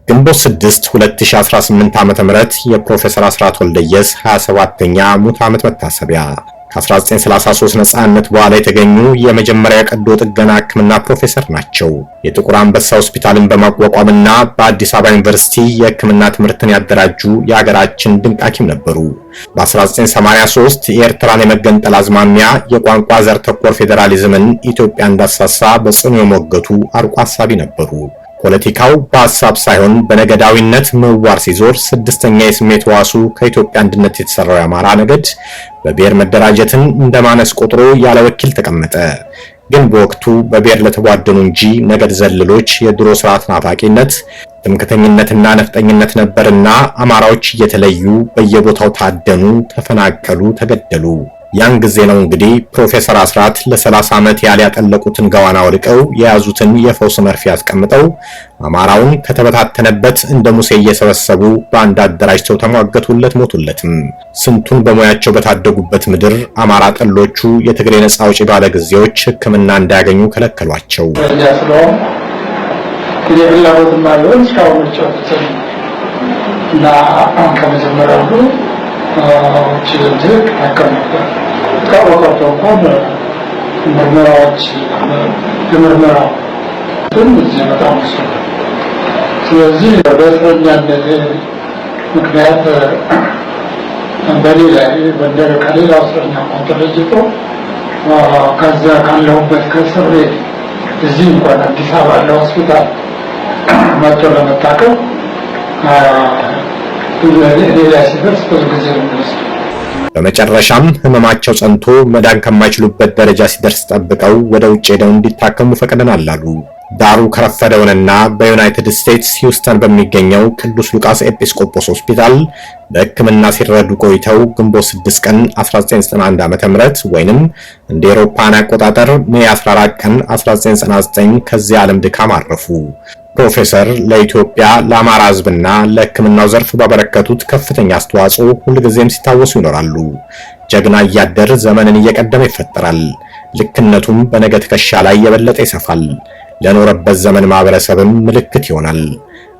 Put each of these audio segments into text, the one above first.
ግንቦት 6 2018 ዓ.ም የፕሮፌሰር አስራት ወልደየስ 27ኛ ሙት ዓመት መታሰቢያ ከ1933 ነጻነት በኋላ የተገኙ የመጀመሪያ ቀዶ ጥገና ሕክምና ፕሮፌሰር ናቸው። የጥቁር አንበሳ ሆስፒታልን በማቋቋምና በአዲስ አበባ ዩኒቨርሲቲ የሕክምና ትምህርትን ያደራጁ የሀገራችን ድንቅ ሐኪም ነበሩ። በ1983 የኤርትራን የመገንጠል አዝማሚያ የቋንቋ ዘር ተኮር ፌዴራሊዝምን ኢትዮጵያ እንዳሳሳ በጽኑ የሞገቱ አርቆ አሳቢ ነበሩ። ፖለቲካው በሐሳብ ሳይሆን በነገዳዊነት ምህዋር ሲዞር ስድስተኛ የስሜት ዋሱ ከኢትዮጵያ አንድነት የተሰራው የአማራ ነገድ በብሔር መደራጀትን እንደማነስ ቆጥሮ ያለ ወኪል ተቀመጠ። ግን በወቅቱ በብሔር ለተቧደኑ እንጂ ነገድ ዘለሎች የድሮ ስርዓት ናፋቂነት፣ ትምክተኝነትና ነፍጠኝነት ነበርና አማራዎች እየተለዩ በየቦታው ታደኑ፣ ተፈናቀሉ፣ ተገደሉ። ያን ጊዜ ነው እንግዲህ ፕሮፌሰር አስራት ለ30 ዓመት ያህል ያጠለቁትን ጋዋና ወልቀው የያዙትን የፈውስ መርፌ ያስቀምጠው አማራውን ከተበታተነበት እንደ ሙሴ እየሰበሰቡ በአንድ አደራጅተው ተሟገቱለት፣ ሞቱለትም። ስንቱን በሙያቸው በታደጉበት ምድር አማራ ጠሎቹ የትግሬ ነጻ አውጪ ባለ ጊዜዎች ሕክምና እንዳያገኙ ከለከሏቸው። ስለዚህ በእስረኛነት ምክንያት በሌላ ከሌላው እስረኛ ተለይቶ ከዛ ካለሁበት ከእስር ቤት እዚህ እንኳን አዲስ አበባ ያለ ሆስፒታል መጥቶ ለመታከም ሌላ ሲደርስ ብዙ ጊዜ ነው። በመጨረሻም ህመማቸው ጸንቶ መዳን ከማይችሉበት ደረጃ ሲደርስ ጠብቀው ወደ ውጭ ሄደው እንዲታከሙ ፈቅደናል አሉ። ዳሩ ከረፈደውንና በዩናይትድ ስቴትስ ሂውስተን በሚገኘው ቅዱስ ሉቃስ ኤጲስቆጶስ ሆስፒታል በሕክምና ሲረዱ ቆይተው ግንቦት 6 ቀን 1991 ዓ.ም ወይንም እንደ አውሮፓውያን አቆጣጠር ሜይ 14 ቀን 1999 ከዚህ ዓለም ድካም አረፉ። ፕሮፌሰር ለኢትዮጵያ ለአማራ ሕዝብና ለሕክምናው ዘርፍ ባበረከቱት ከፍተኛ አስተዋጽኦ ሁልጊዜም ሲታወሱ ይኖራሉ። ጀግና እያደር ዘመንን እየቀደመ ይፈጠራል። ልክነቱም በነገ ትከሻ ላይ የበለጠ ይሰፋል። ለኖረበት ዘመን ማህበረሰብም ምልክት ይሆናል።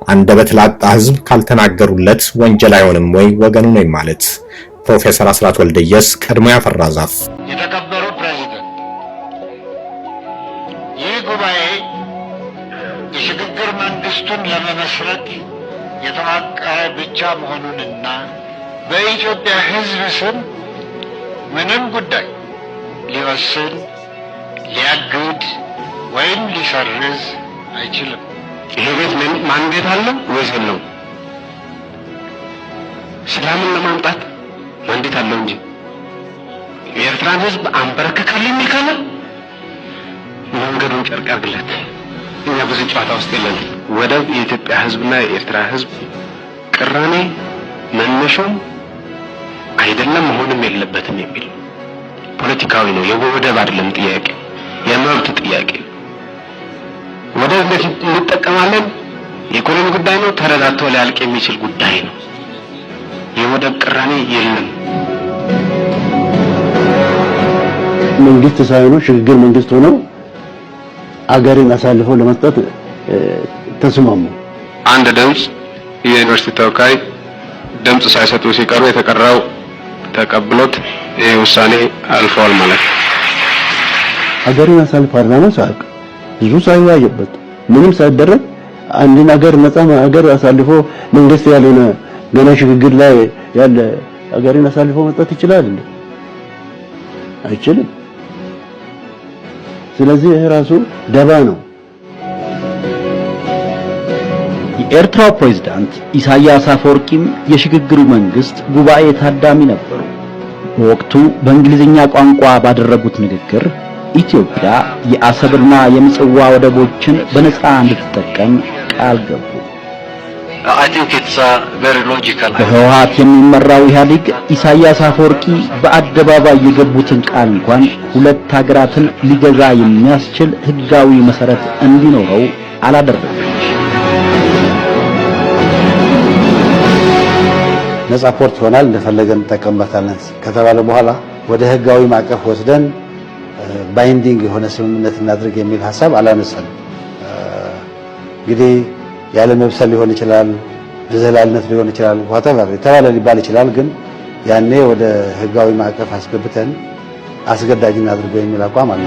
አንደበት ላጣ ሕዝብ ካልተናገሩለት ወንጀል አይሆንም ወይ ወገኑ ነው ማለት። ፕሮፌሰር አስራት ወልደየስ ቀድሞ ያፈራ ዛፍ። የተከበሩ ፕሬዝዳንት፣ ይህ ጉባኤ የሽግግር መንግስቱን ለመመስረት የተዋቀረ ብቻ መሆኑንና በኢትዮጵያ ሕዝብ ስም ምንም ጉዳይ ሊወስን፣ ሊያግድ ወይም ሊሰርዝ አይችልም። ይሄ ቤት ማንዴት አለው ወይስ የለውም? ሰላምን ለማምጣት ማንዴት አለው እንጂ የኤርትራን ሕዝብ አንበረከካለሁ የሚል ካለ መንገዱን ጨርቅ አድርግለት። እኛ ብዙ ጨዋታ ውስጥ የለን። ወደብ የኢትዮጵያ ሕዝብና የኤርትራ ሕዝብ ቅራኔ መነሻው አይደለም መሆንም የለበትም የሚል ፖለቲካዊ ነው። የወደብ አይደለም ጥያቄ፣ የመብት ጥያቄ። ወደብ እንዴት እንጠቀማለን የኢኮኖሚ ጉዳይ ነው። ተረዳቶ ሊያልቅ የሚችል ጉዳይ ነው። የወደብ ቅራኔ የለም። መንግስት ሳይሆኑ ሽግግር መንግስት ሆኖ አገርን አሳልፈው ለመስጠት ተስማሙ። አንድ ድምጽ የዩኒቨርሲቲ ተወካይ ድምጽ ሳይሰጡ ሲቀሩ የተቀራው ተቀብሎት ይሄ ውሳኔ አልፏል ማለት ነው። አገርን አሳልፈው ፓርላማ ሳቅ ብዙ ሳይወያይበት ምንም ሳይደረግ አንድን አገር ነፃ አገር አሳልፎ መንግስት ያልሆነ ገና ሽግግር ላይ ያለ አገርን አሳልፎ መስጠት ይችላል? አይችልም። ስለዚህ ይሄ ራሱ ደባ ነው። የኤርትራው ፕሬዝዳንት ኢሳያስ አፈወርቂም የሽግግሩ መንግስት ጉባኤ ታዳሚ ነበሩ። በወቅቱ በእንግሊዝኛ ቋንቋ ባደረጉት ንግግር ኢትዮጵያ የአሰብና የምጽዋ ወደቦችን በነፃ እንድትጠቀም ቃል ገቡ። I think it's very logical. በህወሓት የሚመራው ኢህአዴግ ኢሳያስ አፈወርቂ በአደባባይ የገቡትን ቃል እንኳን ሁለት ሀገራትን ሊገዛ የሚያስችል ህጋዊ መሰረት እንዲኖረው አላደረገም። ነፃ ፖርት ሆናል እንደፈለገን እንጠቀምበታለን ከተባለ በኋላ ወደ ህጋዊ ማዕቀፍ ወስደን ባይንዲንግ የሆነ ስምምነት እናድርግ የሚል ሐሳብ አላነሳንም። እንግዲህ ያለ መብሰል ሊሆን ይችላል፣ በዘላልነት ሊሆን ይችላል፣ whatever የተባለ ሊባል ይችላል። ግን ያኔ ወደ ህጋዊ ማዕቀፍ አስገብተን አስገዳጅ እናድርገው የሚል አቋም አለ።